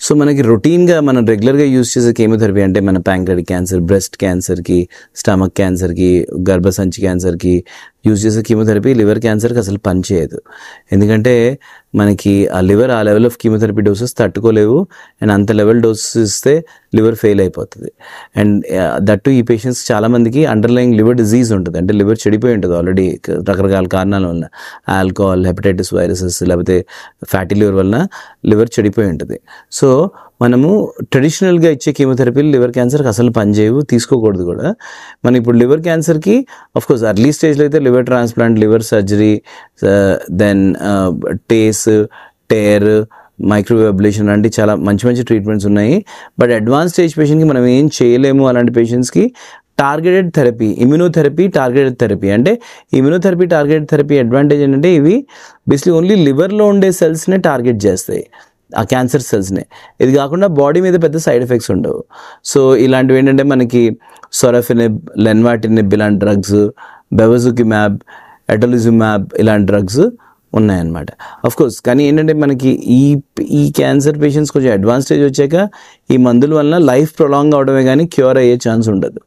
So మనకి రొటీన్గా మనం రెగ్యులర్గా యూజ్ చేసే కీమోథెరపీ అంటే మన ప్యాంక్రియాటిక్ క్యాన్సర్, బ్రెస్ట్ క్యాన్సర్కి, స్టమక్ క్యాన్సర్కి, గర్భసంచి క్యాన్సర్కి యూజ్ చేసే కీమోథెరపీ లివర్ క్యాన్సర్కి అసలు పనిచేయదు. ఎందుకంటే మనకి ఆ లివర్ ఆ లెవెల్ ఆఫ్ కీమోథెరపీ డోసెస్ తట్టుకోలేవు. అండ్ అంత లెవెల్ డోసెస్ ఇస్తే లివర్ ఫెయిల్ అయిపోతుంది. అండ్ దట్టు ఈ పేషెంట్స్ చాలామందికి అండర్లయింగ్ లివర్ డిజీజ్ ఉంటుంది, అంటే లివర్ చెడిపోయి ఉంటుంది ఆల్రెడీ రకరకాల కారణాల వలన, ఆల్కహాల్, హెపటైటిస్ వైరసెస్, లేకపోతే ఫ్యాటీ లివర్ వలన లివర్ చెడిపోయి ఉంటుంది. సో మనము ట్రెడిషనల్గా ఇచ్చే కీమోథెరపీలు లివర్ క్యాన్సర్కి అసలు పనిచేయవు, తీసుకోకూడదు కూడా. మనం ఇప్పుడు లివర్ క్యాన్సర్కి ఆఫ్కోర్స్ ఎర్లీ స్టేజ్లో అయితే liver transplant, liver surgery, then TACE, TARE, microwave ablation లాంటి చాలా మంచి మంచి ట్రీట్మెంట్స్ ఉన్నాయి. బట్ అడ్వాన్స్ స్టేజ్ పేషెంట్కి మనం ఏం చేయలేము. అలాంటి పేషెంట్స్కి targeted therapy, immunotherapy, targeted therapy. అంటే ఇమ్యూనోథెరపీ, టార్గెటెడ్ థెరపీ అడ్వాంటేజ్ ఏంటంటే ఇవి బేసిక్లీ ఓన్లీ లివర్లో ఉండే సెల్స్నే టార్గెట్ చేస్తాయి, ఆ క్యాన్సర్ సెల్స్నే. ఇది కాకుండా బాడీ మీద పెద్ద సైడ్ ఎఫెక్ట్స్ ఉండవు. సో ఇలాంటివి ఏంటంటే మనకి సొరఫినిబ్, లెన్వాటినిబ్ ఇలాంటి డ్రగ్స్, బెవజుకిమాబ్, ఎటలిజుమాబ్ ఇలాంటి డ్రగ్స్ ఉన్నాయన్నమాట. అఫ్కోర్స్ కానీ ఏంటంటే మనకి ఈ క్యాన్సర్ పేషెంట్స్ కొంచెం అడ్వాన్స్ స్టేజ్ వచ్చాక ఈ మందుల వలన లైఫ్ ప్రొలాంగ్ అవడమే కానీ క్యూర్ అయ్యే ఛాన్స్ ఉండదు.